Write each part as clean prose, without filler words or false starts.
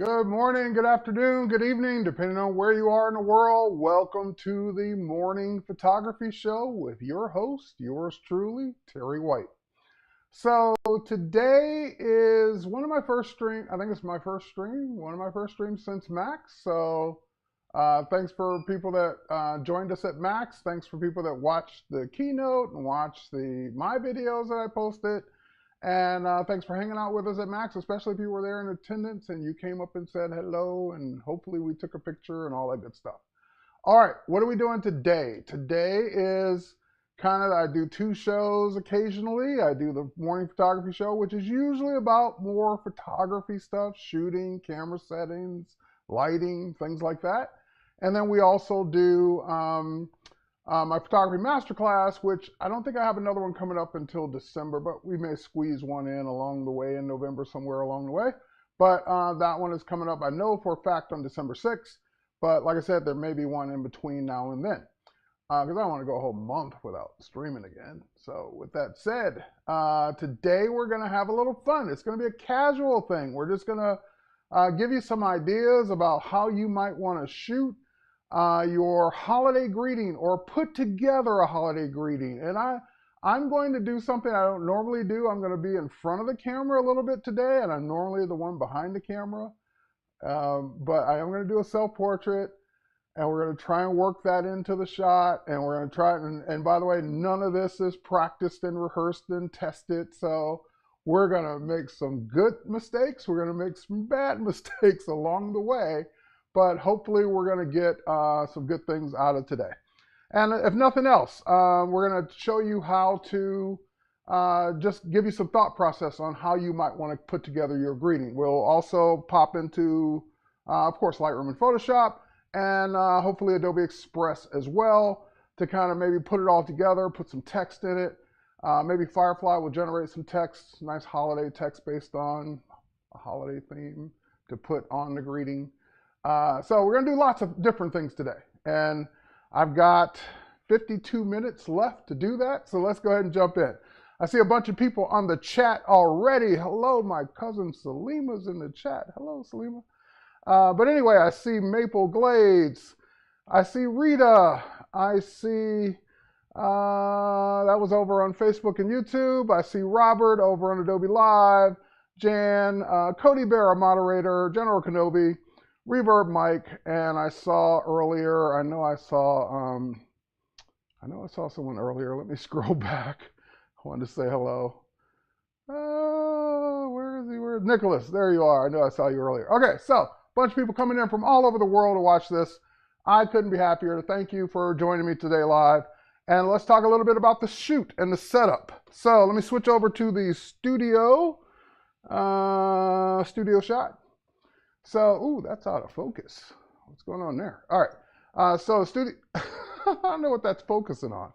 Good morning, good afternoon, good evening, depending on where you are in the world. Welcome to the Morning Photography Show with your host, yours truly, Terry White. So today is one of my first stream. I think it's my first stream, one of my first streams since Max. So thanks for people that joined us at Max. Thanks for people that watched the keynote and watched my videos that I posted. And thanks for hanging out with us at Max, especially if you were there in attendance and you came up and said hello, and hopefully we took a picture and all that good stuff. All right, what are we doing today? Today is I do two shows occasionally. I do the morning photography show, which is usually about more photography stuff, shooting, camera settings, lighting, things like that. And then we also do my photography masterclass, which I don't think I have another one coming up until December, but we may squeeze one in along the way in November, somewhere along the way. But that one is coming up, I know for a fact, on December 6th. But like I said, there may be one in between now and then, because I don't want to go a whole month without streaming again. So with that said, today we're going to have a little fun. It's going to be a casual thing. We're just going to give you some ideas about how you might want to shoot your holiday greeting or put together a holiday greeting. And I'm going to do something I don't normally do. I'm going to be in front of the camera a little bit today, and I'm normally the one behind the camera. But I am going to do a self-portrait, and we're going to try and work that into the shot, and we're going to try, and by the way, none of this is practiced and rehearsed and tested, so we're going to make some good mistakes. We're going to make some bad mistakes along the way, but hopefully we're going to get some good things out of today. And if nothing else, we're going to show you how to just give you some thought process on how you might want to put together your greeting. We'll also pop into, of course, Lightroom and Photoshop, and hopefully Adobe Express as well, to kind of maybe put it all together, put some text in it. Maybe Firefly will generate some text, nice holiday text based on a holiday theme to put on the greeting. So we're going to do lots of different things today. And I've got 52 minutes left to do that, so let's go ahead and jump in. I see a bunch of people on the chat already. Hello, my cousin Salima's in the chat. Hello, Salima. But anyway, I see Maple Glades. I see Rita. I see, that was over on Facebook and YouTube. I see Robert over on Adobe Live. Jan, Cody Bear, a moderator, General Kenobi, Reverb Mike, and I saw earlier, I know I saw someone earlier. Let me scroll back. I wanted to say hello. Where is he? Where is Nicholas? There you are. I know I saw you earlier. Okay, so a bunch of people coming in from all over the world to watch this. I couldn't be happier. Thank you for joining me today live. And let's talk a little bit about the shoot and the setup. So let me switch over to the studio shot. So, ooh, that's out of focus. What's going on there? All right. So studio, I don't know what that's focusing on.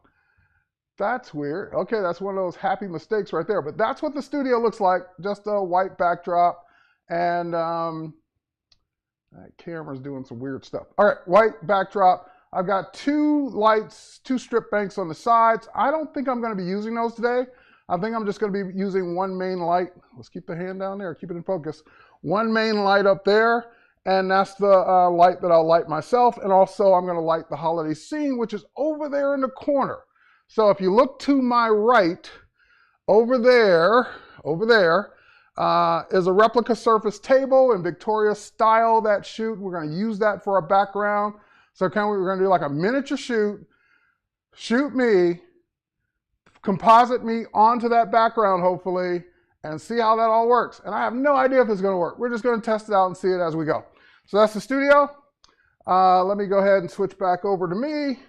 That's weird. Okay, that's one of those happy mistakes right there. But that's what the studio looks like. Just a white backdrop. And that camera's doing some weird stuff. All right, white backdrop. I've got two lights, two strip banks on the sides. I don't think I'm going to be using those today. I think I'm just going to be using one main light. Let's keep the hand down there, keep it in focus. One main light up there, and that's the light that I'll light myself. And also I'm going to light the holiday scene, which is over there in the corner. So if you look to my right, over there is a replica Surface table in Victoria style, that shoot. We're going to use that for our background. So we're going to do like a miniature shoot me, composite me onto that background, hopefully, and see how that all works. And I have no idea if it's going to work. We're just going to test it out and see it as we go. So that's the studio. Let me go ahead and switch back over to me.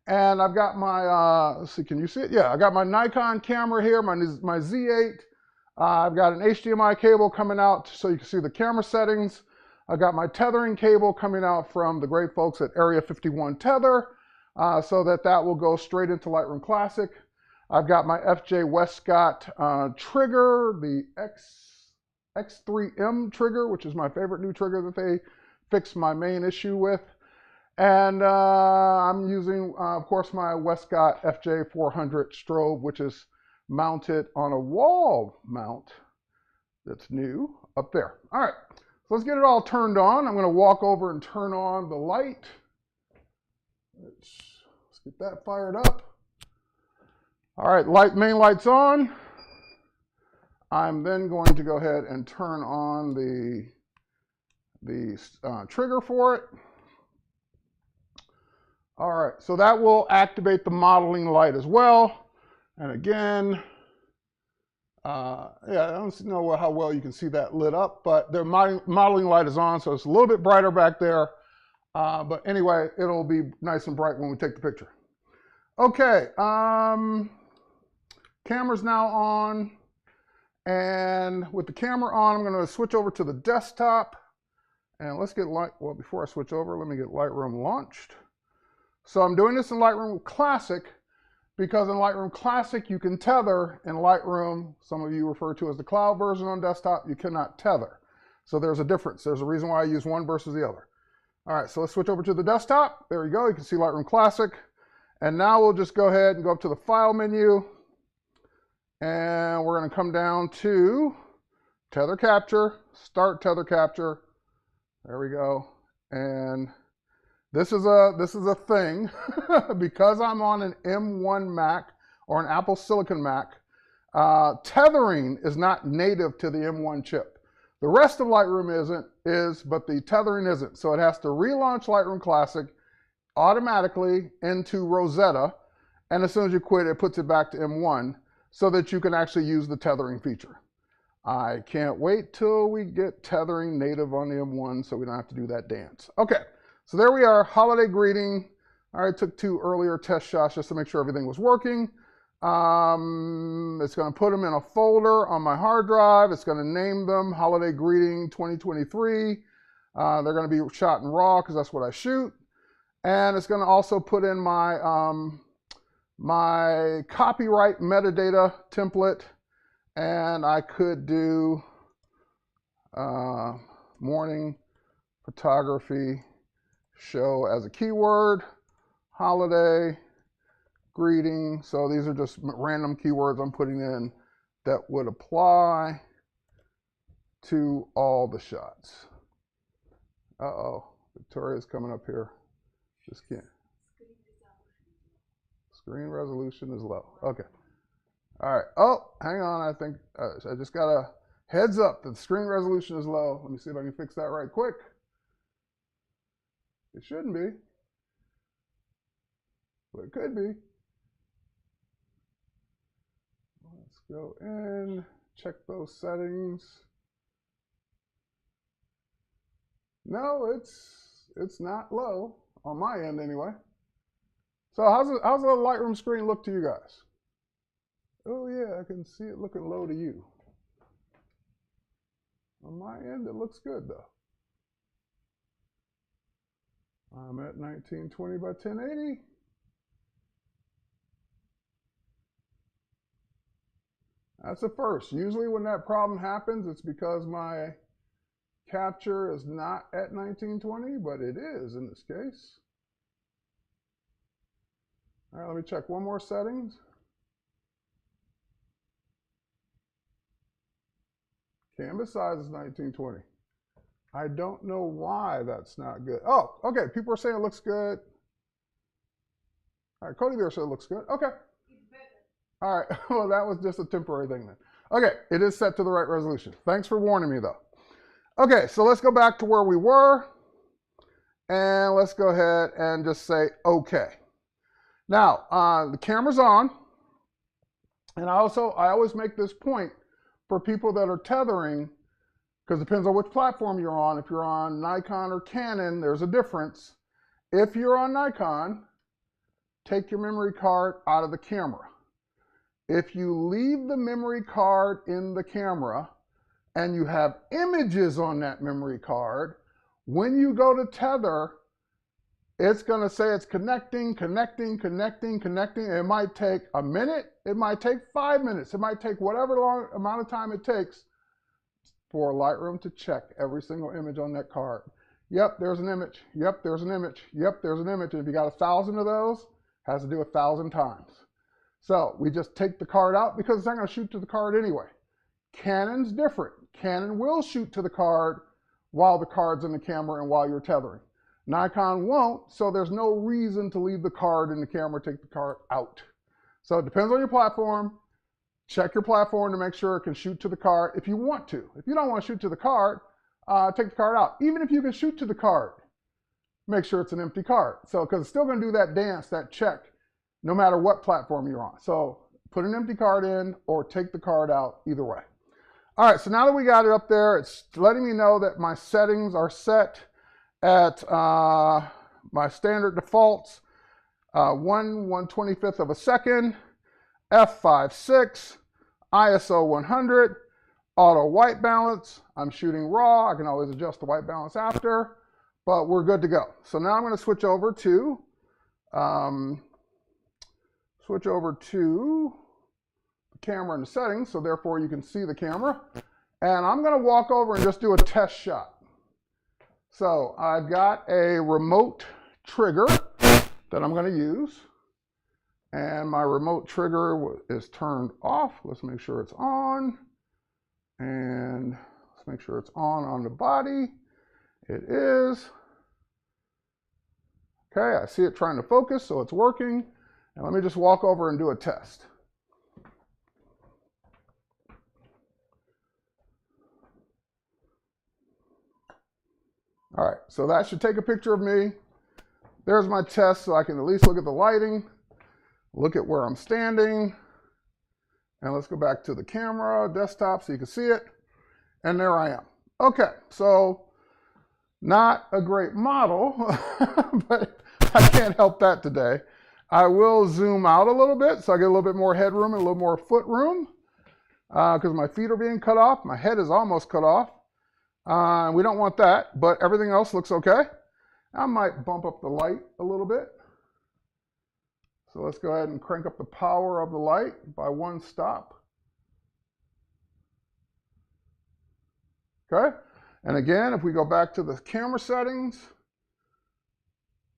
And I've got my, let's see, can you see it? Yeah, I got my Nikon camera here, my Z8. I've got an HDMI cable coming out so you can see the camera settings. I've got my tethering cable coming out from the great folks at Area 51 Tether, so that will go straight into Lightroom Classic. I've got my FJ Westcott trigger, the X3M trigger, which is my favorite new trigger that they fixed my main issue with. And I'm using, of course, my Westcott FJ400 strobe, which is mounted on a wall mount that's new up there. All right, So let's get it all turned on. I'm going to walk over and turn on the light. Let's get that fired up. All right, main light's on. I'm then going to go ahead and turn on the trigger for it. All right, so that will activate the modeling light as well. And again, yeah, I don't know how well you can see that lit up, but the modeling light is on, so it's a little bit brighter back there. But anyway, it'll be nice and bright when we take the picture. Okay, camera's now on. And with the camera on, I'm going to switch over to the desktop. And let's get well, before I switch over, let me get Lightroom launched. So I'm doing this in Lightroom Classic because in Lightroom Classic, you can tether. In Lightroom, some of you refer to as the cloud version on desktop, you cannot tether. So there's a difference. There's a reason why I use one versus the other. All right, so let's switch over to the desktop. There we go. You can see Lightroom Classic. And now we'll just go ahead and go up to the File menu. And we're going to come down to Tether Capture, Start Tether Capture. There we go. And this is a thing because I'm on an M1 Mac or an Apple Silicon Mac. Tethering is not native to the M1 chip. The rest of Lightroom is, but the tethering isn't. So it has to relaunch Lightroom Classic automatically into Rosetta. And as soon as you quit, it puts it back to M1 so that you can actually use the tethering feature. I can't wait till we get tethering native on the M1 so we don't have to do that dance. Okay, so there we are, holiday greeting. I already took 2 earlier test shots just to make sure everything was working. It's going to put them in a folder on my hard drive. It's going to name them Holiday Greeting 2023. They're going to be shot in RAW because that's what I shoot. And it's going to also put in my, my copyright metadata template. And I could do morning photography show as a keyword, holiday greeting. So these are just random keywords I'm putting in that would apply to all the shots. Uh-oh, Victoria's coming up here. Just can't. Screen resolution is low. Okay. All right. Oh, hang on. I think I just got a heads up that the screen resolution is low. Let me see if I can fix that right quick. It shouldn't be, but it could be. Let's go in, check those settings. No, it's not low on my end anyway. So how's the Lightroom screen look to you guys? Oh yeah, I can see it looking low to you. On my end, it looks good though. I'm at 1920 by 1080. That's a first. Usually when that problem happens, it's because my capture is not at 1920, but it is in this case. All right, let me check one more settings. Canvas size is 1920. I don't know why that's not good. Oh, okay. People are saying it looks good. All right, Cody Bear said it looks good. Okay. All right. Well, that was just a temporary thing then. Okay, it is set to the right resolution. Thanks for warning me though. Okay, so let's go back to where we were. And let's go ahead and just say okay. Now, the camera's on. And I always make this point for people that are tethering, because it depends on which platform you're on. If you're on Nikon or Canon, there's a difference. If you're on Nikon, take your memory card out of the camera. If you leave the memory card in the camera and you have images on that memory card, when you go to tether, it's going to say it's connecting. It might take a minute. It might take 5 minutes. It might take whatever long amount of time it takes for Lightroom to check every single image on that card. Yep, there's an image. Yep, there's an image. Yep, there's an image. And if you got 1,000 of those, it has to do 1,000 times. So we just take the card out because it's not going to shoot to the card anyway. Canon's different. Canon will shoot to the card while the card's in the camera and while you're tethering. Nikon won't, so there's no reason to leave the card in the camera, take the card out. So it depends on your platform. Check your platform to make sure it can shoot to the card if you want to. If you don't want to shoot to the card, take the card out. Even if you can shoot to the card, make sure it's an empty card. So, because it's still going to do that dance, that check, no matter what platform you're on. So put an empty card in or take the card out, either way. All right, so now that we got it up there, it's letting me know that my settings are set at my standard defaults, 1/125th of a second, f5.6, ISO 100, auto white balance. I'm shooting raw. I can always adjust the white balance after, but we're good to go. So now I'm going to switch over to the camera and the settings, so therefore you can see the camera. And I'm going to walk over and just do a test shot. So I've got a remote trigger that I'm going to use. And my remote trigger is turned off. Let's make sure it's on. And let's make sure it's on the body. It is. Okay, I see it trying to focus, so it's working. And let me just walk over and do a test. All right, so that should take a picture of me. There's my test, so I can at least look at the lighting, look at where I'm standing. And let's go back to the camera, desktop, so you can see it. And there I am. Okay, so not a great model, but I can't help that today. I will zoom out a little bit, so I get a little bit more headroom and a little more foot room, because my feet are being cut off. My head is almost cut off. We don't want that, but everything else looks okay. I might bump up the light a little bit. So let's go ahead and crank up the power of the light by 1 stop. Okay, and again, if we go back to the camera settings,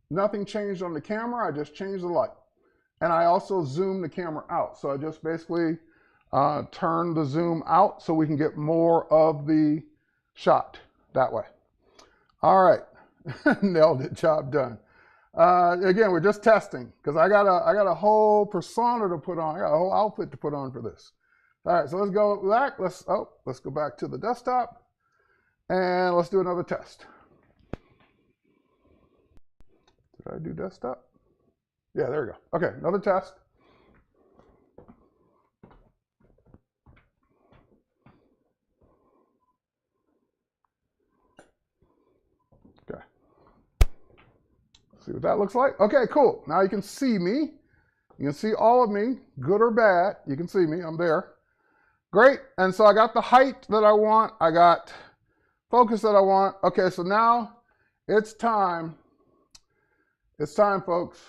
nothing changed on the camera, I just changed the light. And I also zoomed the camera out. So I just basically turned the zoom out so we can get more of the shot that way. All right, nailed it, job done. Again, we're just testing because I got a whole persona to put on. I got a whole outfit to put on for this. All right, so let's go back. Let's go back to the desktop and let's do another test. Did I do desktop? Yeah, there we go. Okay, another test. Okay. See what that looks like? Okay, cool. Now you can see me. You can see all of me, good or bad. You can see me, I'm there. Great, and so I got the height that I want. I got focus that I want. Okay, so now it's time. It's time, folks,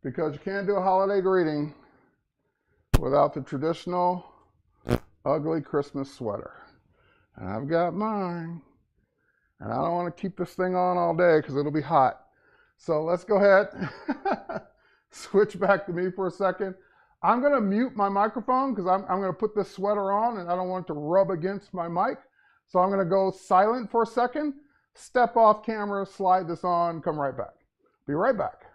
because you can't do a holiday greeting without the traditional ugly Christmas sweater. And I've got mine. And I don't want to keep this thing on all day because it'll be hot. So let's go ahead, switch back to me for a second. I'm going to mute my microphone because I'm going to put this sweater on and I don't want it to rub against my mic. So I'm going to go silent for a second, step off camera, slide this on, come right back. Be right back.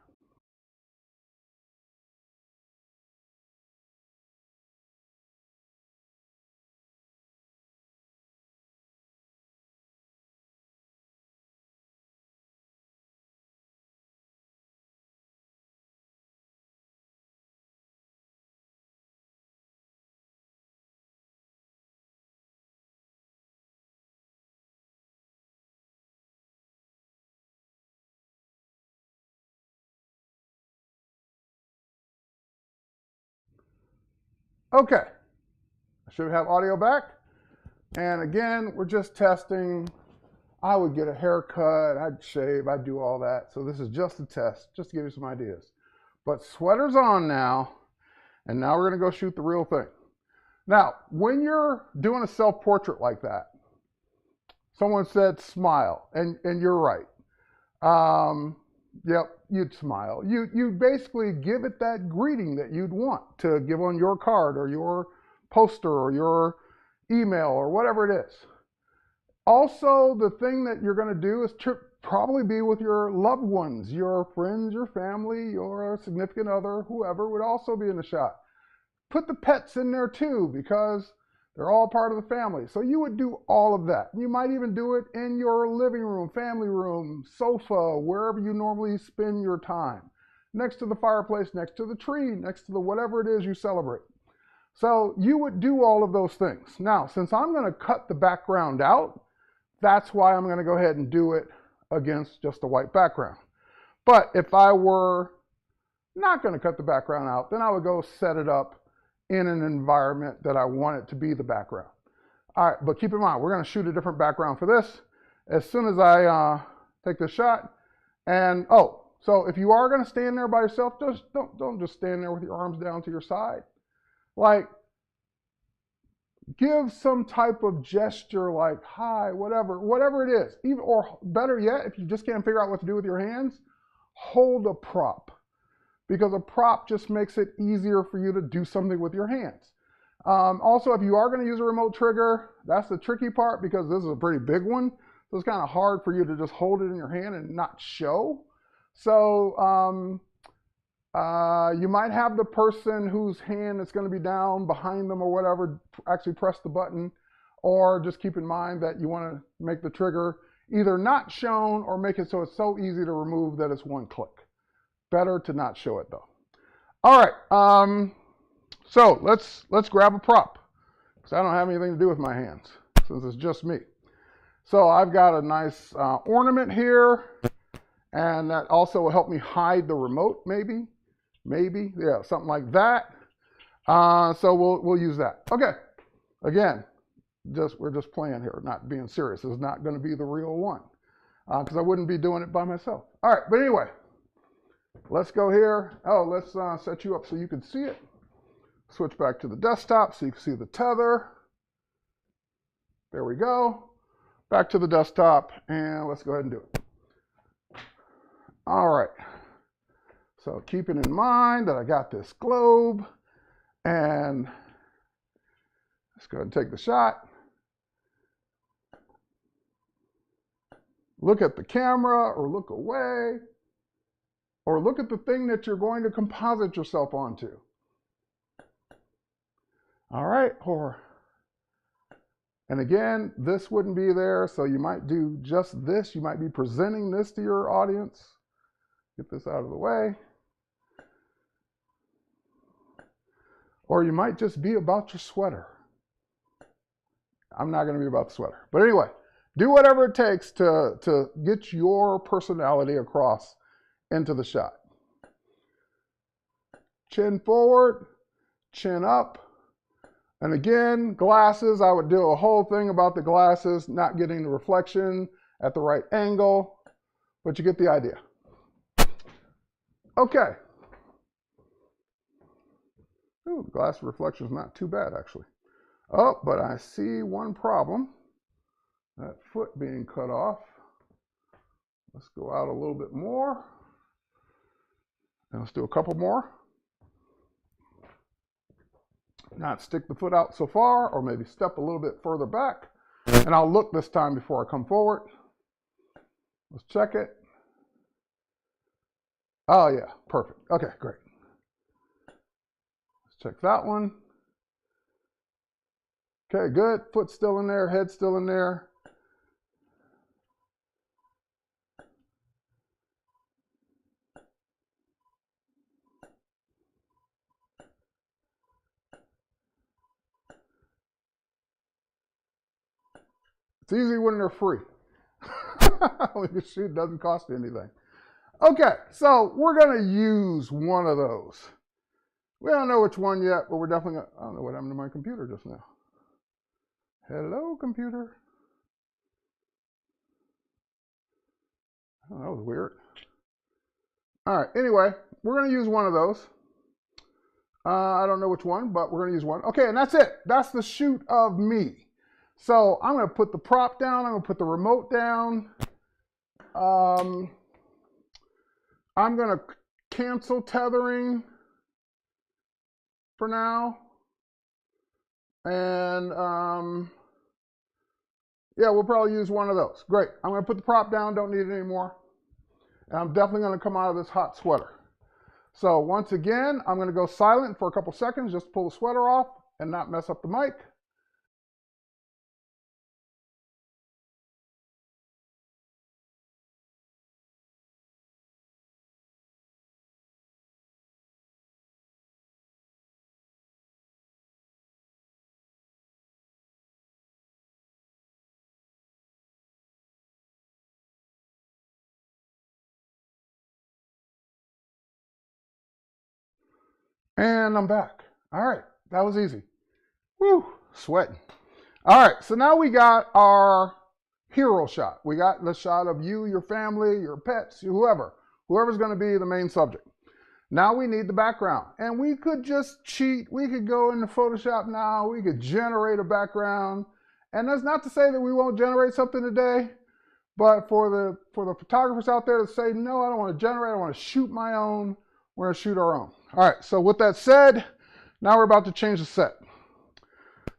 Okay, I should have audio back. And again, we're just testing. I would get a haircut, I'd shave, I'd do all that. So this is just a test, just to give you some ideas. But sweater's on now, and now we're gonna go shoot the real thing. Now, when you're doing a self-portrait like that, someone said smile, and you're right. Yep, you'd smile. You basically give it that greeting that you'd want to give on your card or your poster or your email or whatever it is. Also, the thing that you're going to do is probably be with your loved ones, your friends, your family, your significant other, whoever would also be in the shot. Put the pets in there too, because they're all part of the family. So you would do all of that. You might even do it in your living room, family room, sofa, wherever you normally spend your time. Next to the fireplace, next to the tree, next to the whatever it is you celebrate. So you would do all of those things. Now, since I'm going to cut the background out, that's why I'm going to go ahead and do it against just a white background. But if I were not going to cut the background out, then I would go set it up in an environment that I want it to be the background. All right, but keep in mind, we're going to shoot a different background for this as soon as I take this shot. And so if you are going to stand there by yourself, don't just stand there with your arms down to your side. Like, give some type of gesture, like hi, whatever it is. Even, or better yet, if you just can't figure out what to do with your hands, hold a prop, because a prop just makes it easier for you to do something with your hands. Also, if you are going to use a remote trigger, that's the tricky part, because this is a pretty big one. So it's kind of hard for you to just hold it in your hand and not show. So you might have the person whose hand is going to be down behind them or whatever actually press the button, or just keep in mind that you want to make the trigger either not shown or make it so it's so easy to remove that it's one click. Better to not show it though. All right, so let's grab a prop, because I don't have anything to do with my hands since it's just me. So I've got a nice ornament here, and that also will help me hide the remote, maybe, yeah, something like that. So we'll use that. Okay, again, we're just playing here, not being serious. This is not going to be the real one, because I wouldn't be doing it by myself. All right, but anyway, let's go here. Let's set you up so you can see it. Switch back to the desktop so you can see the tether. There we go. Back to the desktop, and let's go ahead and do it. All right. So keeping in mind that I got this globe, and let's go ahead and take the shot. Look at the camera, or look away, or look at the thing that you're going to composite yourself onto. All right, and again, this wouldn't be there, so you might do just this. You might be presenting this to your audience. Get this out of the way. Or you might just be about your sweater. I'm not going to be about the sweater. But anyway, do whatever it takes to get your personality across into the shot. Chin forward, chin up. And again, glasses, I would do a whole thing about the glasses, not getting the reflection at the right angle, but you get the idea. Okay. Ooh, the glass reflection is not too bad, actually. Oh, but I see one problem. That foot being cut off. Let's go out a little bit more. And let's do a couple more. Not stick the foot out so far, or maybe step a little bit further back. And I'll look this time before I come forward. Let's check it. Oh yeah, perfect. Okay, great. Let's check that one. Okay, good. Foot still in there, head still in there. It's easy when they're free. When you shoot, it doesn't cost you anything. Okay, so we're going to use one of those. We don't know which one yet, but we're definitely going to, I don't know what happened to my computer just now. Hello, computer. Oh, that was weird. All right, anyway, we're going to use one of those. I don't know which one, but we're going to use one. Okay, and that's it. That's the shoot of me. So I'm going to put the prop down. I'm going to put the remote down. I'm going to cancel tethering for now. And Yeah, we'll probably use one of those. Great. I'm going to put the prop down. Don't need it anymore. And I'm definitely going to come out of this hot sweater. So once again, I'm going to go silent for a couple seconds just to pull the sweater off and not mess up the mic. And I'm back. All right, that was easy. Woo, sweating. All right, so now we got our hero shot. We got the shot of you, your family, your pets, whoever's going to be the main subject. Now we need the background. And we could just cheat. We could go into Photoshop now. We could generate a background. And that's not to say that we won't generate something today, but for the photographers out there to say, no, I don't want to generate, I want to shoot my own, we're going to shoot our own. All right, so with that said, now we're about to change the set.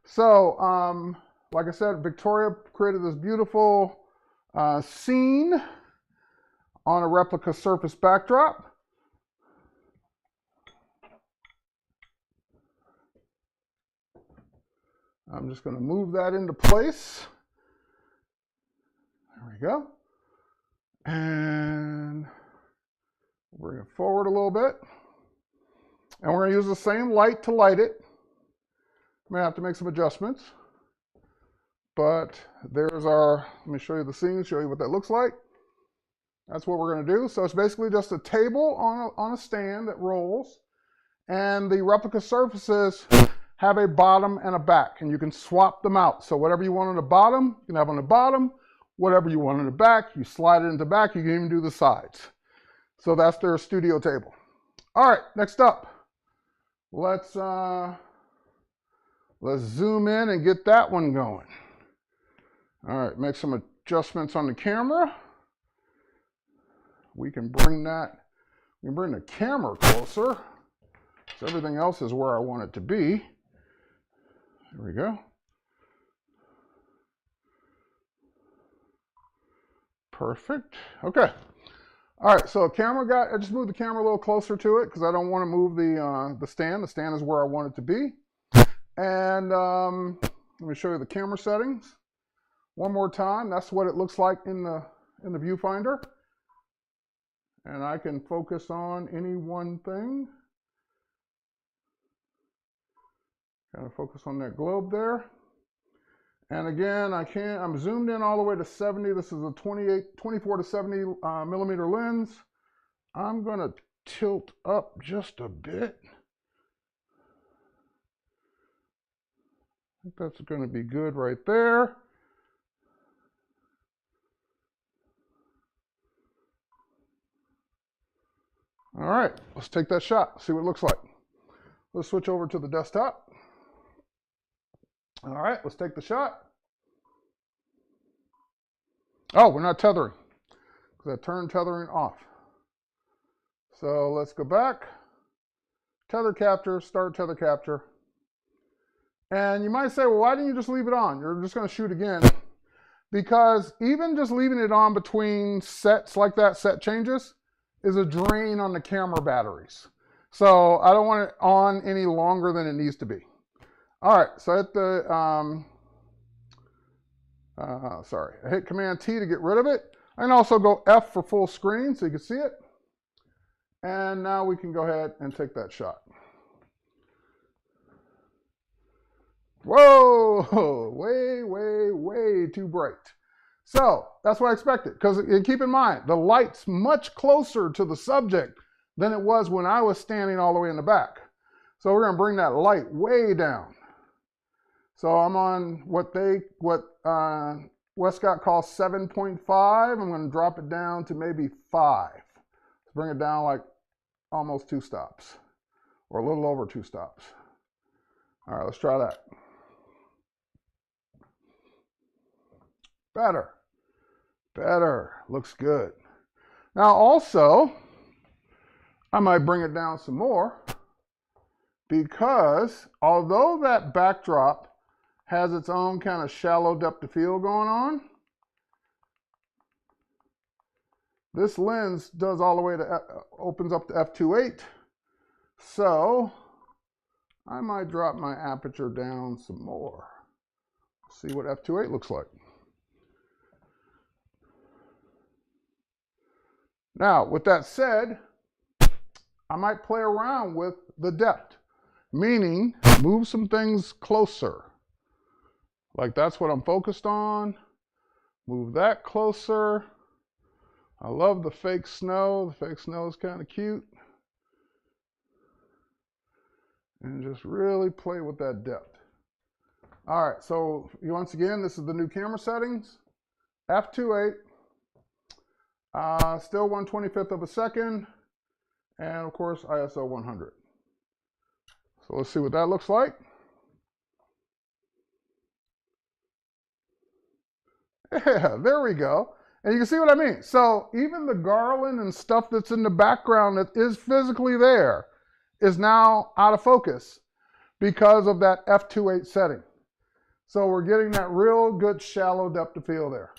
So, like I said, Victoria created this beautiful scene on a replica surface backdrop. I'm just going to move that into place. There we go. And bring it forward a little bit. And we're going to use the same light to light it. May have to make some adjustments. But there's our, let me show you the scene, show you what that looks like. That's what we're going to do. So it's basically just a table on a stand that rolls. And the replica surfaces have a bottom and a back, and you can swap them out. So whatever you want on the bottom, you can have on the bottom. Whatever you want on the back, you slide it into the back. You can even do the sides. So that's their studio table. All right, next up, let's zoom in and get that one going. All right, make some adjustments on the camera. We can bring the camera closer. So everything else is where I want it to be. There we go. Perfect. Okay. All right. So I just moved the camera a little closer to it because I don't want to move the stand. The stand is where I want it to be. And let me show you the camera settings one more time. That's what it looks like in the viewfinder. And I can focus on any one thing. Kind of focus on that globe there. And again, I'm zoomed in all the way to 70. This is a 24 to 70 millimeter lens. I'm going to tilt up just a bit. I think that's going to be good right there. All right, let's take that shot, see what it looks like. Let's switch over to the desktop. All right, let's take the shot. Oh, we're not tethering because I turned tethering off. So let's go back. Tether capture, start tether capture. And you might say, well, why didn't you just leave it on? You're just going to shoot again. Because even just leaving it on between sets like that, set changes, is a drain on the camera batteries. So I don't want it on any longer than it needs to be. All right, so hit the, I hit Command T to get rid of it. I can also go F for full screen so you can see it. And now we can go ahead and take that shot. Whoa, way too bright. So that's what I expected, because keep in mind, the light's much closer to the subject than it was when I was standing all the way in the back. So we're gonna bring that light way down. So I'm on what Westcott calls 7.5. I'm gonna drop it down to maybe 5. Let's bring it down like almost 2 stops, or a little over 2 stops. All right, let's try that. Better, looks good. Now also, I might bring it down some more because although that backdrop has its own kind of shallow depth of field going on. This lens does all the way to, opens up to f2.8. So I might drop my aperture down some more. See what f2.8 looks like. Now, with that said, I might play around with the depth, meaning move some things closer. Like that's what I'm focused on. Move that closer. I love the fake snow. The fake snow is kind of cute. And just really play with that depth. All right, so once again, this is the new camera settings. f2.8, still 1/25th of a second, and of course ISO 100. So let's see what that looks like. Yeah, there we go. And you can see what I mean. So even the garland and stuff that's in the background that is physically there is now out of focus because of that f2.8 setting. So we're getting that real good shallow depth of field there.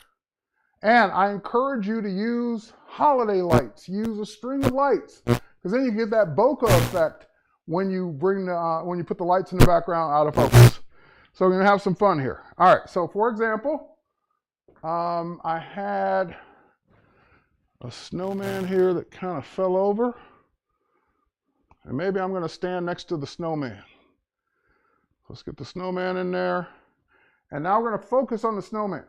And I encourage you to use holiday lights. Use a string of lights, because then you get that bokeh effect when you bring the when you put the lights in the background out of focus. So we're gonna have some fun here. All right. So for example, I had a snowman here that kind of fell over, and maybe I'm gonna stand next to the snowman. Let's get the snowman in there. And now we're going to focus on the snowman.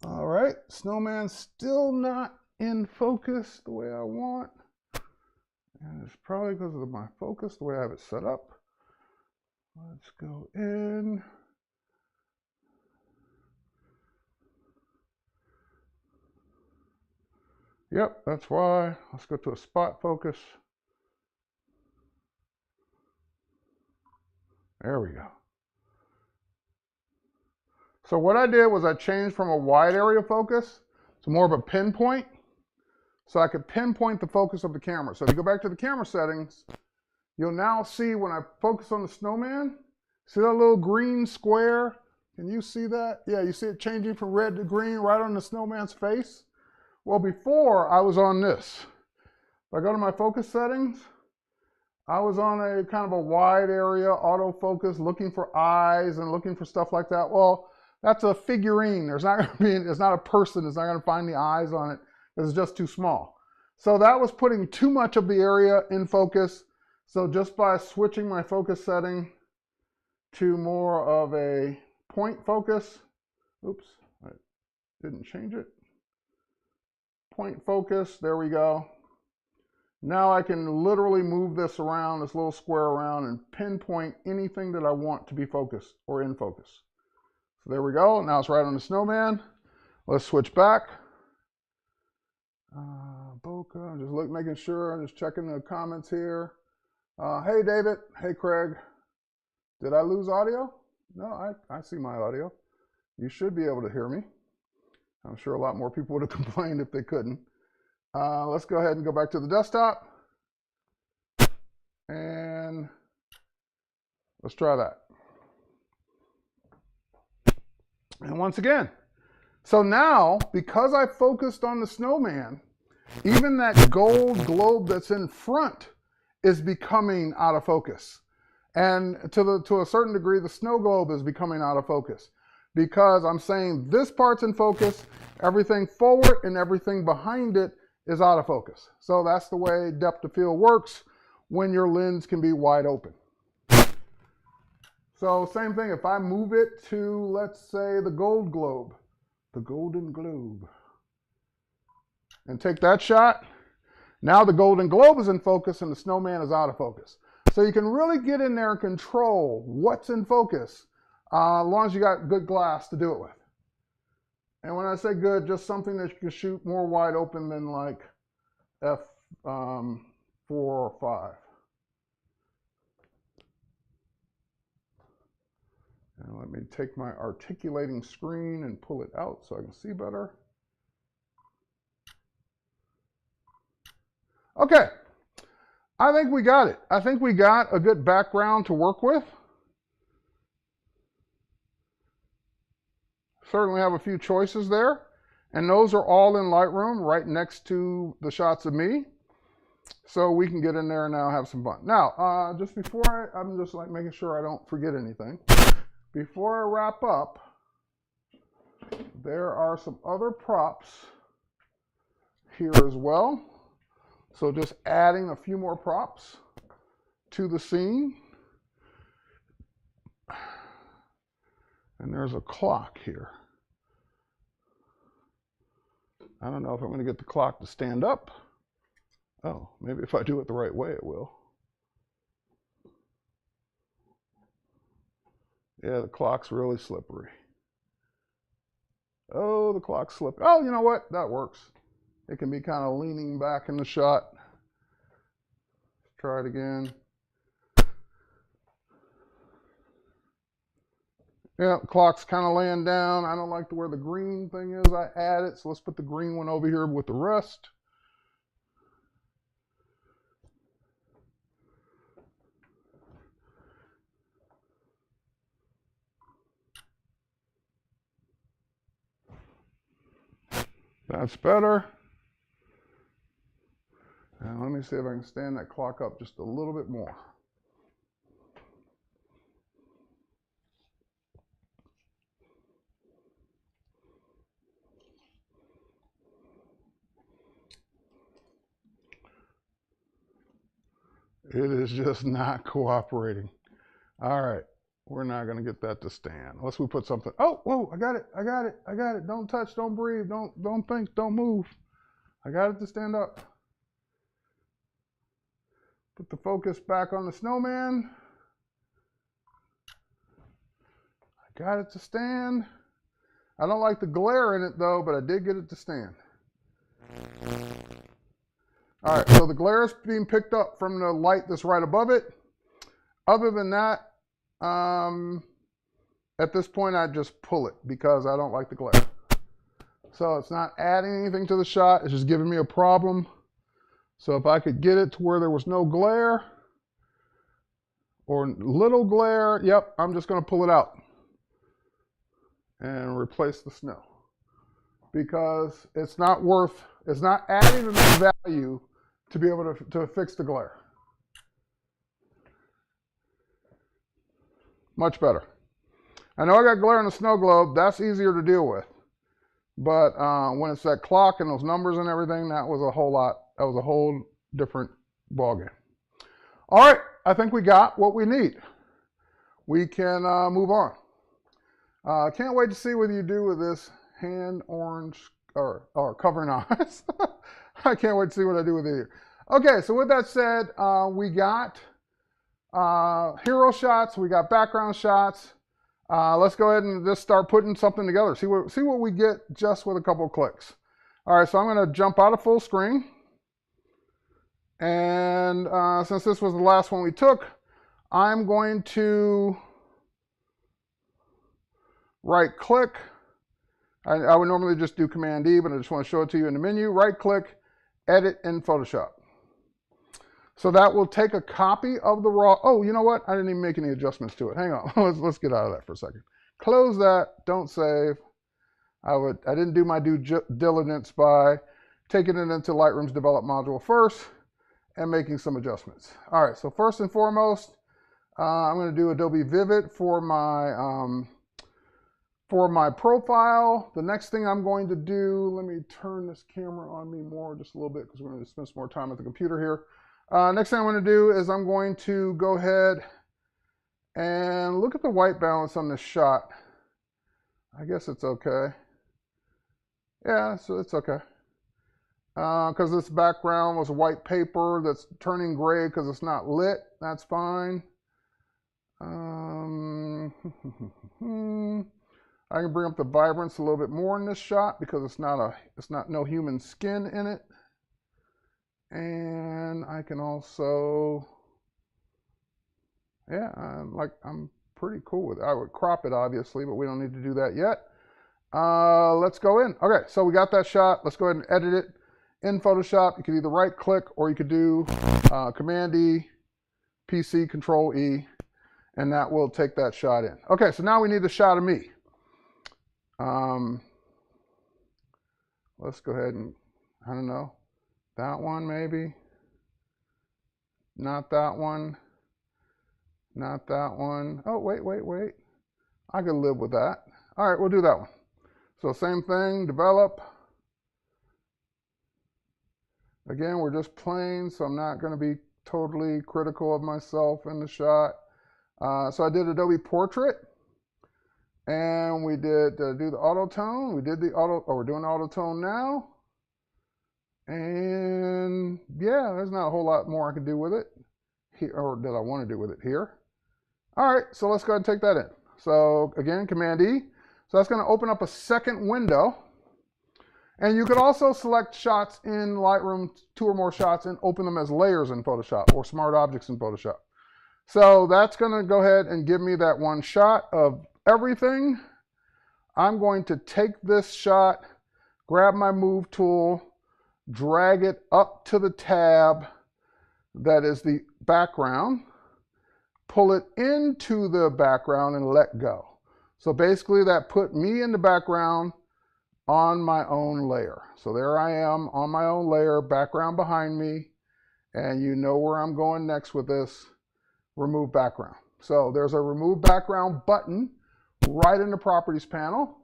All right, snowman's still not in focus the way I want. And it's probably because of my focus, the way I have it set up. Let's go in. Yep, that's why. Let's go to a spot focus. There we go. So what I did was I changed from a wide area focus to more of a pinpoint, so I could pinpoint the focus of the camera. So if you go back to the camera settings, you'll now see when I focus on the snowman, see that little green square? Can you see that? Yeah, you see it changing from red to green right on the snowman's face? Well, before I was on this. If I go to my focus settings, I was on a kind of a wide area autofocus, looking for eyes and looking for stuff like that. Well, that's a figurine. There's not going to be, it's not a person. It's not going to find the eyes on it. It's just too small. So that was putting too much of the area in focus. So just by switching my focus setting to more of a point focus, oops, I didn't change it. Point focus, there we go. Now I can literally move this around, this little square around, and pinpoint anything that I want to be focused or in focus. So there we go. Now it's right on the snowman. Let's switch back. Bokeh, just making sure, I'm just checking the comments here. Hey David, hey Craig. Did I lose audio? No, I see my audio. You should be able to hear me. I'm sure a lot more people would have complained if they couldn't. Let's go ahead and go back to the desktop. And let's try that. And once again, so now, because I focused on the snowman, even that gold globe that's in front is becoming out of focus. And to a certain degree, the snow globe is becoming out of focus, because I'm saying this part's in focus, everything forward and everything behind it is out of focus. So that's the way depth of field works when your lens can be wide open. So same thing, if I move it to, let's say, the gold globe, the golden globe, and take that shot, now the golden globe is in focus and the snowman is out of focus. So you can really get in there and control what's in focus, as long as you got good glass to do it with. And when I say good, just something that you can shoot more wide open than like f4 or 5. And let me take my articulating screen and pull it out so I can see better. Okay, I think we got it. I think we got a good background to work with. Certainly have a few choices there. And those are all in Lightroom right next to the shots of me. So we can get in there and now have some fun. Now, just before I'm just like making sure I don't forget anything. Before I wrap up, there are some other props here as well. So just adding a few more props to the scene. And there's a clock here. I don't know if I'm going to get the clock to stand up. Oh, maybe if I do it the right way, it will. Yeah, the clock's really slippery. Oh, the clock's slippery. Oh, you know what? That works. It can be kind of leaning back in the shot. Let's try it again. Yeah, the clock's kind of laying down. I don't like where the green thing is. I add it, so let's put the green one over here with the rest. That's better. And let me see if I can stand that clock up just a little bit more. It is just not cooperating. All right, we're not going to get that to stand unless we put something. Oh, whoa! I got it! I got it! I got it! Don't touch! Don't breathe! Don't think! Don't move! I got it to stand up. Put the focus back on the snowman. I got it to stand. I don't like the glare in it though, but I did get it to stand. All right, so the glare is being picked up from the light that's right above it. Other than that, at this point, I just pull it because I don't like the glare. So it's not adding anything to the shot. It's just giving me a problem. So if I could get it to where there was no glare or little glare, yep, I'm just going to pull it out and replace the snow because it's not adding enough value to be able to fix the glare. Much better. I know I got glare in the snow globe. That's easier to deal with. But when it's that clock and those numbers and everything, that was a whole different ballgame. All right, I think we got what we need. We can move on. Can't wait to see what you do with this hand orange or covering eyes. I can't wait to see what I do with it here. Okay, so with that said, we got hero shots, we got background shots. Let's go ahead and just start putting something together. See what we get just with a couple of clicks. All right, so I'm going to jump out of full screen. And since this was the last one we took, I'm going to right click. I would normally just do Command E, but I just want to show it to you in the menu. Right click, edit in Photoshop. So that will take a copy of the raw. Oh, you know what? I didn't even make any adjustments to it. Hang on. Let's get out of that for a second. Close that. Don't save. I didn't do my due diligence by taking it into Lightroom's develop module first and making some adjustments. All right. So first and foremost, I'm going to do Adobe Vivid for my profile. The next thing I'm going to do, let me turn this camera on me more just a little bit because we're going to spend some more time at the computer here. Next thing I'm going to do is I'm going to go ahead and look at the white balance on this shot. I guess it's okay. Yeah, so it's okay. Because this background was a white paper that's turning gray because it's not lit. That's fine. I can bring up the vibrance a little bit more in this shot because it's not no human skin in it. And I can also, yeah, I'm pretty cool with it. I would crop it obviously, but we don't need to do that yet. Let's go in. Okay, so we got that shot. Let's go ahead and edit it in Photoshop. You could either right click or you could do Command E, PC, Control E, and that will take that shot in. Okay, so now we need a shot of me. Let's go ahead and, I don't know, that one maybe. Not that one. Not that one. Oh, wait. I could live with that. All right, we'll do that one. So same thing, develop. Again, we're just playing, so I'm not going to be totally critical of myself in the shot. So I did Adobe Portrait, and we did do the auto tone. We did the auto, we're doing auto tone now. And yeah, there's not a whole lot more I can do with it here, or that I want to do with it here. All right, so let's go ahead and take that in. So again, Command E. So that's going to open up a second window. And you could also select shots in Lightroom, 2 or more shots, and open them as layers in Photoshop or smart objects in Photoshop. So that's going to go ahead and give me that one shot of everything. I'm going to take this shot, grab my move tool, drag it up to the tab that is the background, pull it into the background and let go. So basically that put me in the background on my own layer. So there I am on my own layer, background behind me, and you know where I'm going next with this, remove background. So there's a remove background button right in the properties panel.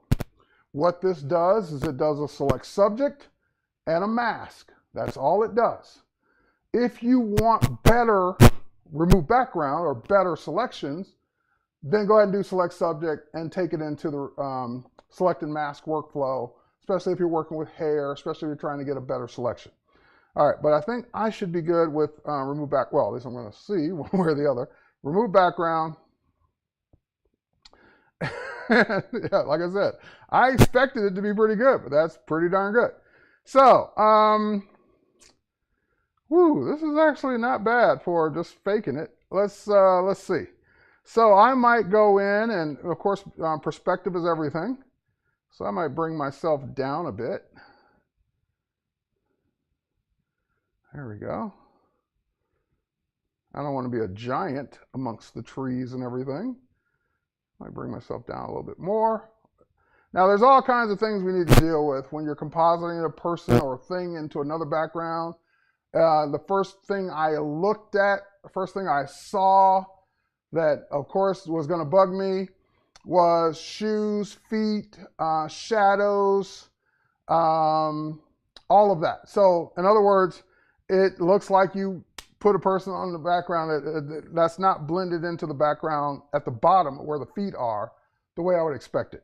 What this does is it does a select subject and a mask. That's all it does. If you want better remove background or better selections, then go ahead and do select subject and take it into the select and mask workflow, especially if you're working with hair, especially if you're trying to get a better selection. All right, but I think I should be good with remove back. Well, at least I'm going to see one way or the other. Remove background. Yeah, like I said, I expected it to be pretty good, but that's pretty darn good. So, this is actually not bad for just faking it. Let's see. So I might go in, and of course, perspective is everything. So I might bring myself down a bit. There we go. I don't want to be a giant amongst the trees and everything. I might bring myself down a little bit more. Now there's all kinds of things we need to deal with when you're compositing a person or a thing into another background. The first thing I looked at, the first thing I saw that of course was going to bug me was shoes, feet, shadows, all of that. So in other words, it looks like you put a person on the background that's not blended into the background at the bottom where the feet are the way I would expect it.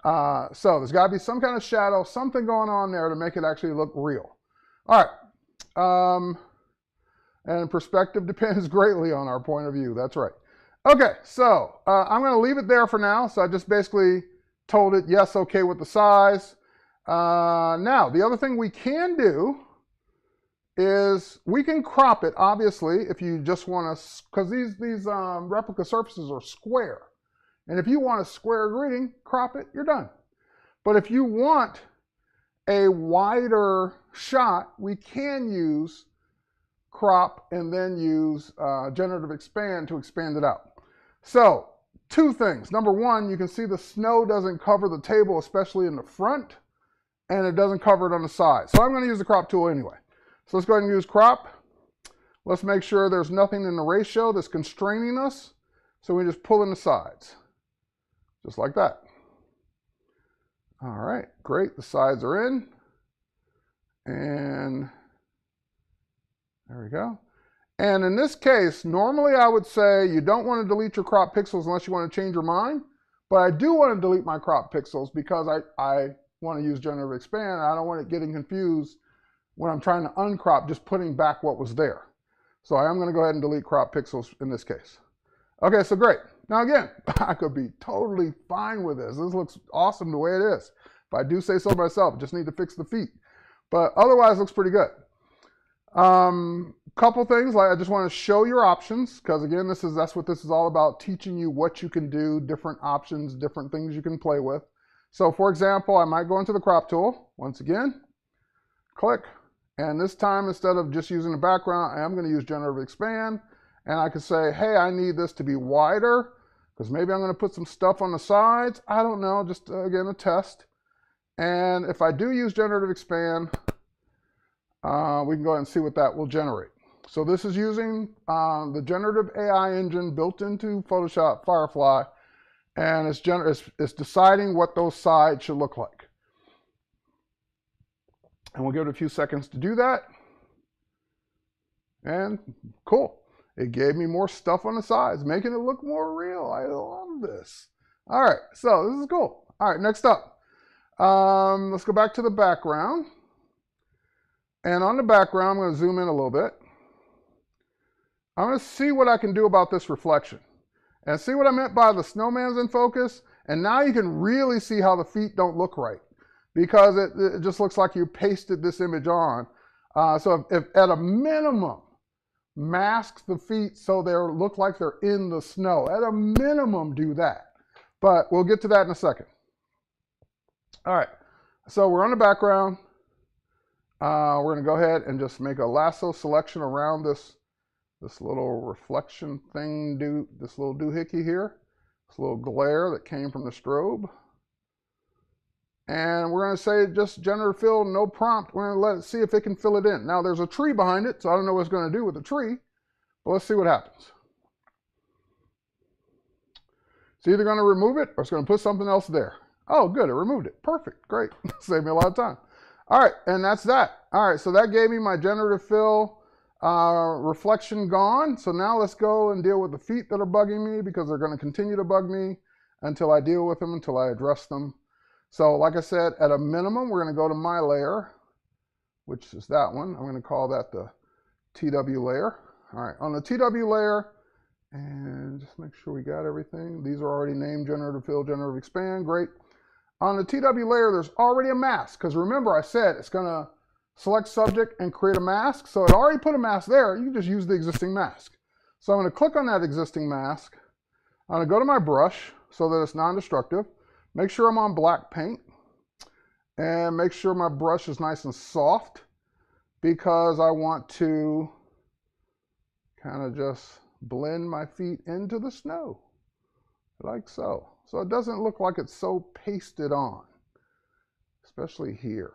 So there's got to be some kind of shadow, something going on there to make it actually look real. All right. And perspective depends greatly on our point of view. That's right. Okay, so I'm going to leave it there for now. So I just basically told it yes, okay with the size. Now, the other thing we can do is we can crop it, obviously, if you just want to, because these replica surfaces are square. And if you want a square greeting, crop it, you're done. But if you want a wider shot, we can use crop and then use generative expand to expand it out. So 2 things. Number 1, you can see the snow doesn't cover the table, especially in the front, and it doesn't cover it on the side. So I'm going to use the crop tool anyway. So let's go ahead and use crop. Let's make sure there's nothing in the ratio that's constraining us. So we just pull in the sides, just like that. All right, great. The sides are in. And there we go. And in this case, normally I would say you don't want to delete your crop pixels unless you want to change your mind. But I do want to delete my crop pixels because I want to use generative expand. I don't want it getting confused when I'm trying to uncrop, just putting back what was there. So I am going to go ahead and delete crop pixels in this case. Okay, so great. Now again, I could be totally fine with this. This looks awesome the way it is. If I do say so myself, just need to fix the feet. But otherwise, it looks pretty good. Couple things, like I just want to show your options, because again, that's what this is all about, teaching you what you can do, different options, different things you can play with. So for example, I might go into the crop tool, once again, click, and this time instead of just using the background, I am going to use Generative Expand, and I can say, hey, I need this to be wider, because maybe I'm going to put some stuff on the sides. I don't know, just again, a test. And if I do use Generative Expand, we can go ahead and see what that will generate. So this is using the generative AI engine built into Photoshop Firefly, and it's deciding what those sides should look like. And we'll give it a few seconds to do that. And cool. It gave me more stuff on the sides, making it look more real. I love this. All right, so this is cool. All right, next up. Let's go back to the background. And on the background, I'm going to zoom in a little bit. I'm going to see what I can do about this reflection. And see what I meant by the snowman's in focus? And now you can really see how the feet don't look right, because it just looks like you pasted this image on. So if at a minimum, mask the feet so they look like they're in the snow. At a minimum, do that. But we'll get to that in a second. All right, so we're on the background. We're going to go ahead and just make a lasso selection around this little reflection thing, this little doohickey here, this little glare that came from the strobe. And we're going to say just generative fill, no prompt. We're going to let it see if it can fill it in. Now there's a tree behind it, so I don't know what it's going to do with the tree, but let's see what happens. It's either going to remove it or it's going to put something else there. Oh, good, it removed it. Perfect, great. Saved me a lot of time. All right, and that's that. All right, so that gave me my generative fill reflection gone. So now let's go and deal with the feet that are bugging me, because they're going to continue to bug me until I deal with them, until I address them. So like I said, at a minimum, we're going to go to my layer, which is that one. I'm going to call that the TW layer. All right, on the TW layer, and just make sure we got everything. These are already named generative fill, generative expand, great. On the TW layer, there's already a mask, because remember I said it's going to select subject and create a mask. So it already put a mask there. You can just use the existing mask. So I'm going to click on that existing mask. I'm going to go to my brush so that it's non-destructive. Make sure I'm on black paint, and make sure my brush is nice and soft, because I want to kind of just blend my feet into the snow, like so. So it doesn't look like it's so pasted on, especially here.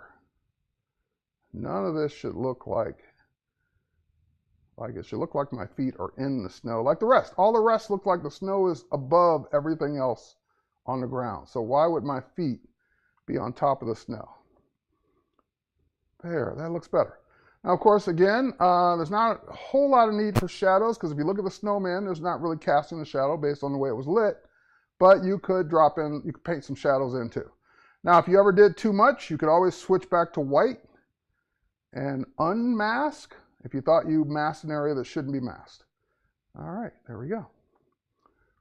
None of this should look like it should look like my feet are in the snow like the rest. All the rest look like the snow is above everything else on the ground. So why would my feet be on top of the snow? There, that looks better. Now, of course, again, there's not a whole lot of need for shadows, because if you look at the snowman, there's not really casting the shadow based on the way it was lit, but you could paint some shadows in too. Now, if you ever did too much, you could always switch back to white and unmask if you thought you masked an area that shouldn't be masked. All right, there we go.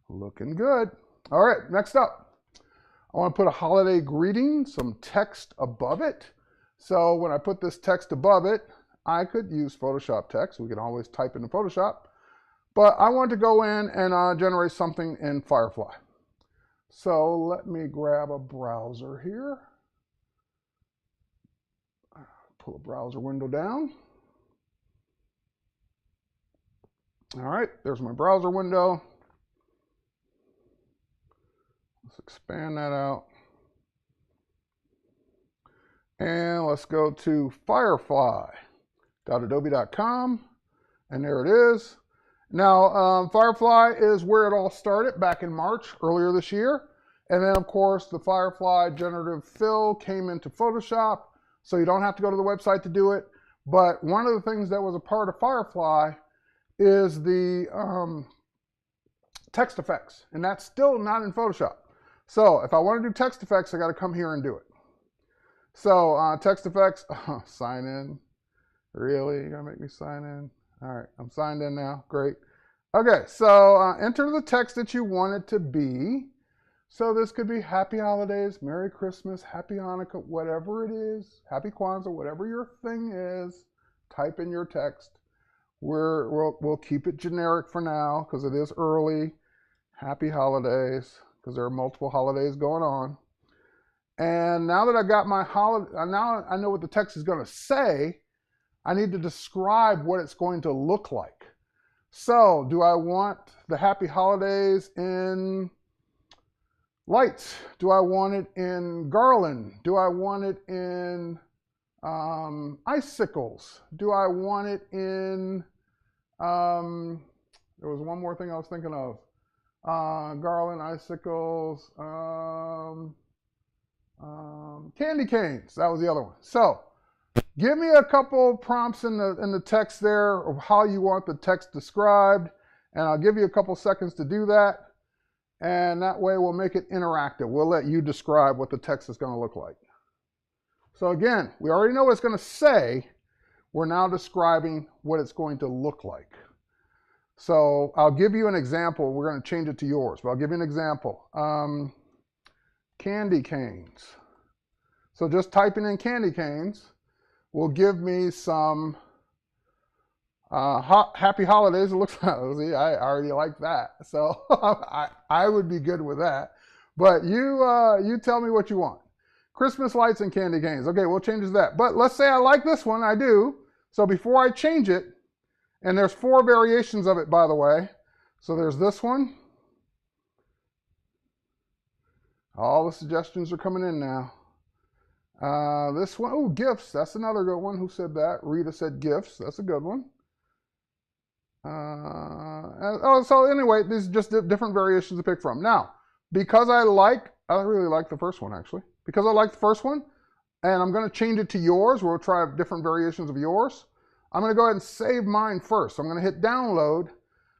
Looking good. All right, next up, I want to put a holiday greeting, some text above it. So when I put this text above it, I could use Photoshop text. We can always type into Photoshop. But I want to go in and generate something in Firefly. So let me grab a browser here. Pull a browser window down. All right, there's my browser window. Let's expand that out. And let's go to firefly.adobe.com. And there it is. Now, Firefly is where it all started back in March, earlier this year. And then, of course, the Firefly generative fill came into Photoshop. So you don't have to go to the website to do it. But one of the things that was a part of Firefly is the text effects. And that's still not in Photoshop. So if I want to do text effects, I got to come here and do it. So text effects, sign in. Really? You're going to make me sign in? All right, I'm signed in now. Great. Okay, so enter the text that you want it to be. So this could be Happy Holidays, Merry Christmas, Happy Hanukkah, whatever it is, Happy Kwanzaa, whatever your thing is. type in your text. We'll keep it generic for now because it is early. Happy holidays, because there are multiple holidays going on. And now that I got my holiday, now I know what the text is going to say, I need to describe what it's going to look like. So, do I want the happy holidays in lights? Do I want it in garland? Do I want it in icicles? Do I want it in, there was one more thing I was thinking of. Garland, icicles, candy canes. That was the other one. So, give me a couple prompts in the text there of how you want the text described, and I'll give you a couple seconds to do that, and that way we'll make it interactive. We'll let you describe what the text is going to look like. So again, we already know what it's going to say. We're now describing what it's going to look like. So I'll give you an example. We're going to change it to yours, but I'll give you an example. Candy canes. So just typing in candy canes will give me some happy holidays. It looks like, see, I already like that. So I would be good with that. But you tell me what you want. Christmas lights and candy canes. Okay, we'll change that. But let's say I like this one. I do. So before I change it, and there's 4 variations of it, by the way. So there's this one. All the suggestions are coming in now. This one, oh, gifts. That's another good one. Who said that? Rita said gifts. That's a good one. So anyway, these are just different variations to pick from. Now, because I really like the first one, actually. Because I like the first one, and I'm going to change it to yours. We'll try different variations of yours. I'm going to go ahead and save mine first. So I'm going to hit download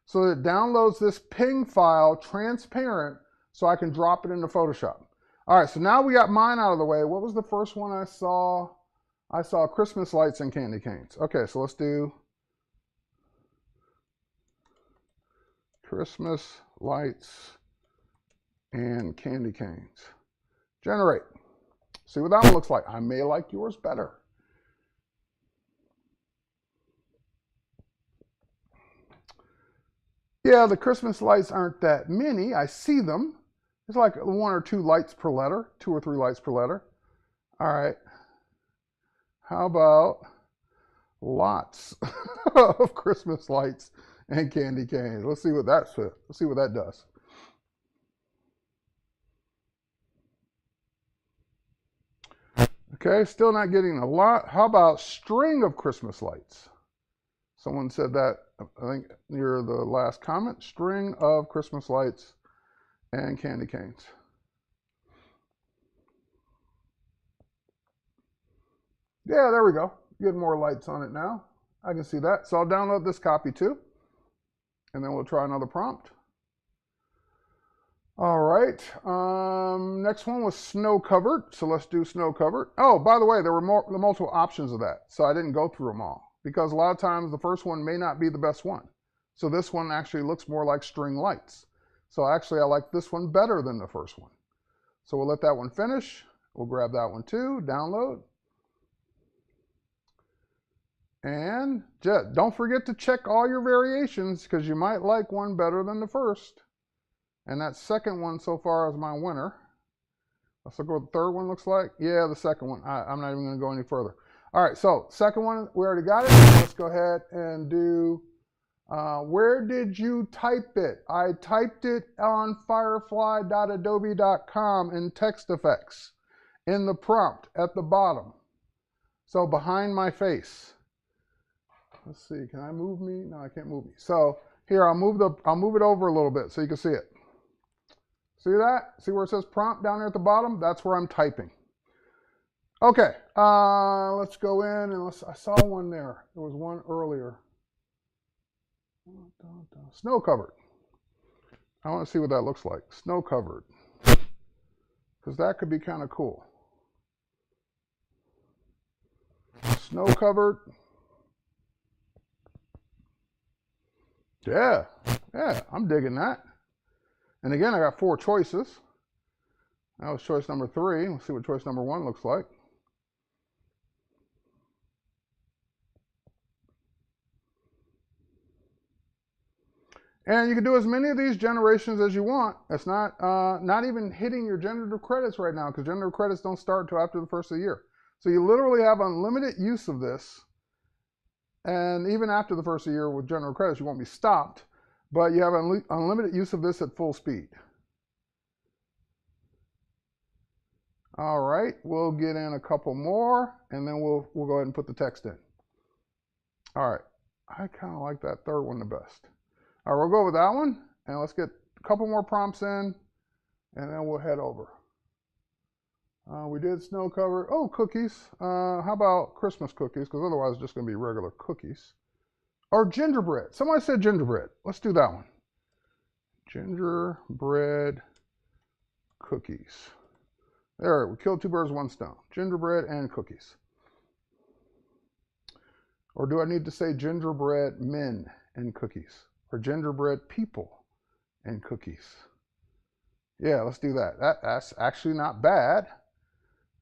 so that it downloads this ping file transparent so I can drop it into Photoshop. All right, so now we got mine out of the way. What was the first one I saw? I saw Christmas lights and candy canes. Okay, so let's do Christmas lights and candy canes. Generate. See what that one looks like. I may like yours better. Yeah, the Christmas lights aren't that many. I see them. It's like 1 or 2 lights per letter, 2 or 3 lights per letter. All right. How about lots of Christmas lights and candy canes? Let's see what that's. Let's see what that does. Okay, still not getting a lot. How about string of Christmas lights? Someone said that, I think, near the last comment. String of Christmas lights and candy canes. Yeah, there we go. Get more lights on it now. I can see that. So I'll download this copy too. And then we'll try another prompt. All right. Next one was snow covered. So let's do snow covered. Oh, by the way, there were multiple options of that. So I didn't go through them all. Because a lot of times the first one may not be the best one. So this one actually looks more like string lights. So actually I like this one better than the first one. So we'll let that one finish. We'll grab that one too, download. And just don't forget to check all your variations because you might like one better than the first. And that second one so far is my winner. Let's look what the third one looks like. Yeah, the second one. I'm not even going to go any further. All right, so second one, we already got it. Let's go ahead and do, where did you type it? I typed it on firefly.adobe.com in text effects in the prompt at the bottom. So behind my face. Let's see, can I move me? No, I can't move me. So here, I'll move it over a little bit so you can see it. See that? See where it says prompt down there at the bottom? That's where I'm typing. Okay, let's go in and I saw one there. There was one earlier. Snow covered. I want to see what that looks like. Snow covered. Because that could be kind of cool. Snow covered. Yeah, I'm digging that. And again, I got 4 choices. That was choice number 3. Let's see what choice number 1 looks like. And you can do as many of these generations as you want. It's not even hitting your generative credits right now, because generative credits don't start until after the first of the year. So you literally have unlimited use of this. And even after the first of the year with generative credits, you won't be stopped. But you have unlimited use of this at full speed. All right, we'll get in a couple more, and then we'll go ahead and put the text in. All right, I kind of like that third one the best. All right, we'll go with that one, and let's get a couple more prompts in, and then we'll head over. We did snow cover. Oh, cookies. How about Christmas cookies? Because otherwise it's just going to be regular cookies. Or gingerbread. Somebody said gingerbread. Let's do that one. Gingerbread cookies. There, we killed two birds with one stone. Gingerbread and cookies. Or do I need to say gingerbread men and cookies? Or gingerbread people and cookies? Yeah, let's do that. That's actually not bad.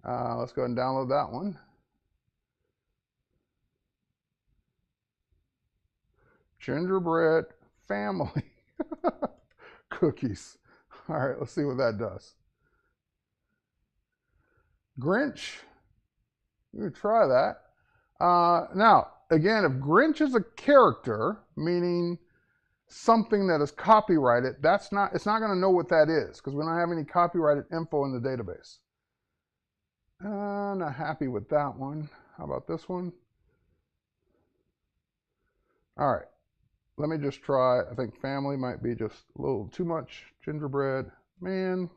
Let's go ahead and download that one. Gingerbread family cookies. All right, let's see what that does. Grinch. You can try that. Now, again, if Grinch is a character, meaning something that is copyrighted, it's not going to know what that is, because we don't have any copyrighted info in the database. Not happy with that one. How about this one? All right, let me just try. I think family might be just a little too much. Gingerbread man.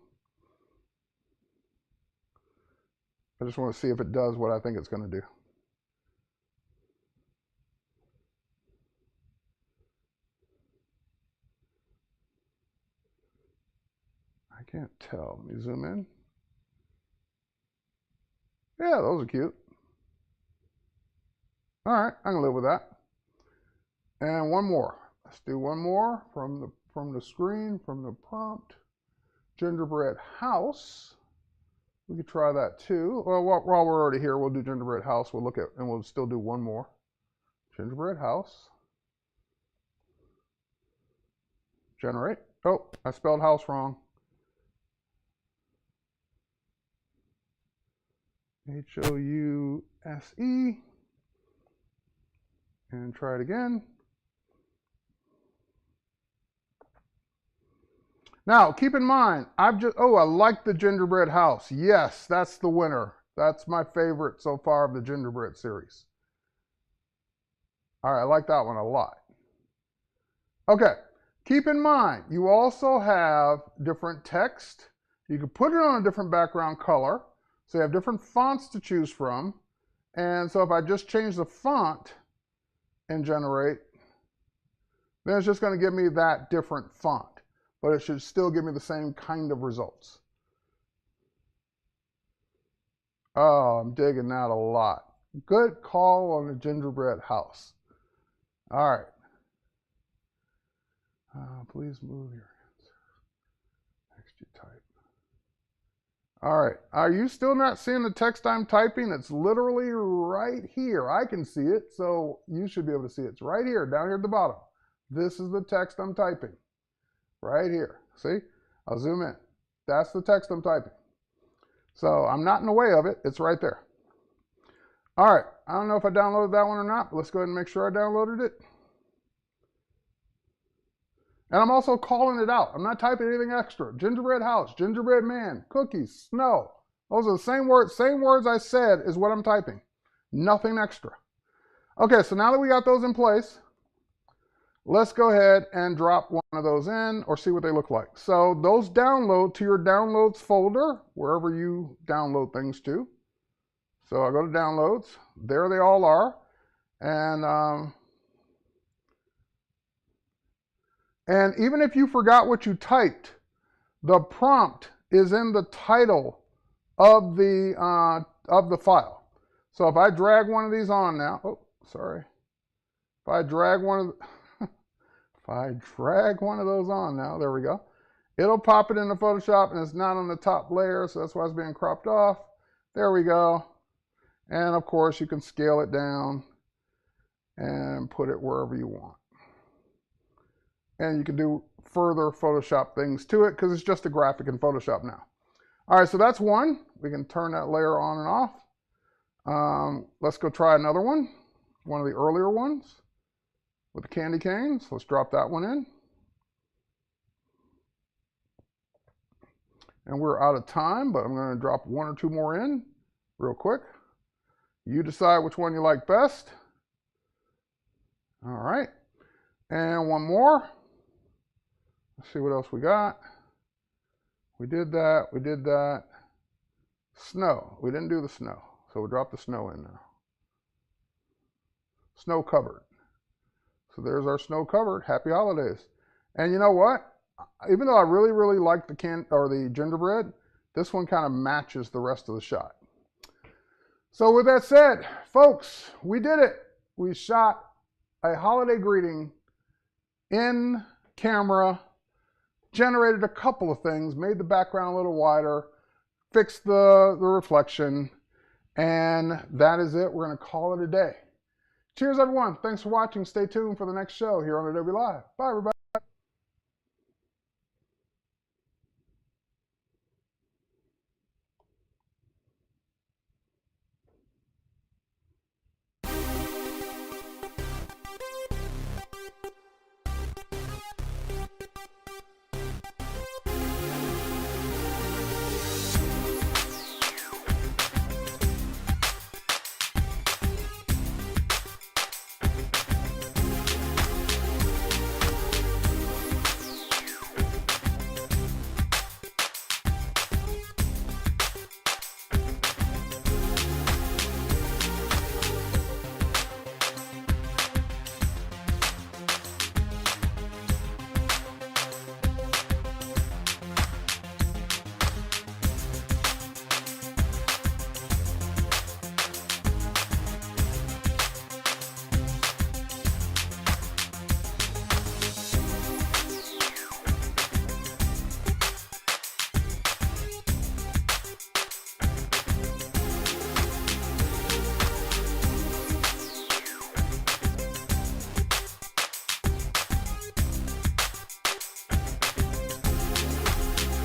I just want to see if it does what I think it's going to do. I can't tell. Let me zoom in. Yeah, those are cute. All right, I can live with that. And one more. Let's do one more from the screen, from the prompt. Gingerbread house. We could try that too. Well, while we're already here, we'll do gingerbread house. We'll look at, and we'll still do one more. Gingerbread house. Generate. Oh, I spelled house wrong. House. And try it again. Now, keep in mind, I like the gingerbread house. Yes, that's the winner. That's my favorite so far of the gingerbread series. All right, I like that one a lot. Okay, keep in mind, you also have different text. You can put it on a different background color. So you have different fonts to choose from. And so if I just change the font and generate, then it's just going to give me that different font. But it should still give me the same kind of results. Oh, I'm digging that a lot. Good call on the gingerbread house. All right. Please move your answer. Text you type. All right. Are you still not seeing the text I'm typing? It's literally right here. I can see it, so you should be able to see it. It's right here, down here at the bottom. This is the text I'm typing. Right here. See? I'll zoom in. That's the text I'm typing. So I'm not in the way of it. It's right there. All right. I don't know if I downloaded that one or not, but let's go ahead and make sure I downloaded it. And I'm also calling it out. I'm not typing anything extra. Gingerbread house, gingerbread man, cookies, snow. Those are the same words I said is what I'm typing. Nothing extra. Okay, so now that we got those in place, let's go ahead and drop one of those in or see what they look like. So those download to your downloads folder, wherever you download things to. So I go to downloads. There they all are. And even if you forgot what you typed, the prompt is in the title of the file. So if I drag one of these on now, oh, sorry. If I drag one of those on now, there we go. It'll pop it into Photoshop, and it's not on the top layer, so that's why it's being cropped off. There we go. And of course, you can scale it down and put it wherever you want. and you can do further Photoshop things to it because it's just a graphic in Photoshop now. All right, so that's one. We can turn that layer on and off. Let's go try another one of the earlier ones with the candy canes. Let's drop that one in. And we're out of time, but I'm going to drop one or two more in real quick. You decide which one you like best. All right. And one more. Let's see what else we got. We did that. We did that. Snow. We didn't do the snow. So we'll drop the snow in now. Snow covered. So there's our snow covered. Happy holidays. And you know what? Even though I really, really like the gingerbread, this one kind of matches the rest of the shot. So with that said, folks, we did it. We shot a holiday greeting in camera, generated a couple of things, made the background a little wider, fixed the reflection, and that is it. We're going to call it a day. Cheers, everyone. Thanks for watching. Stay tuned for the next show here on Adobe Live. Bye, everybody.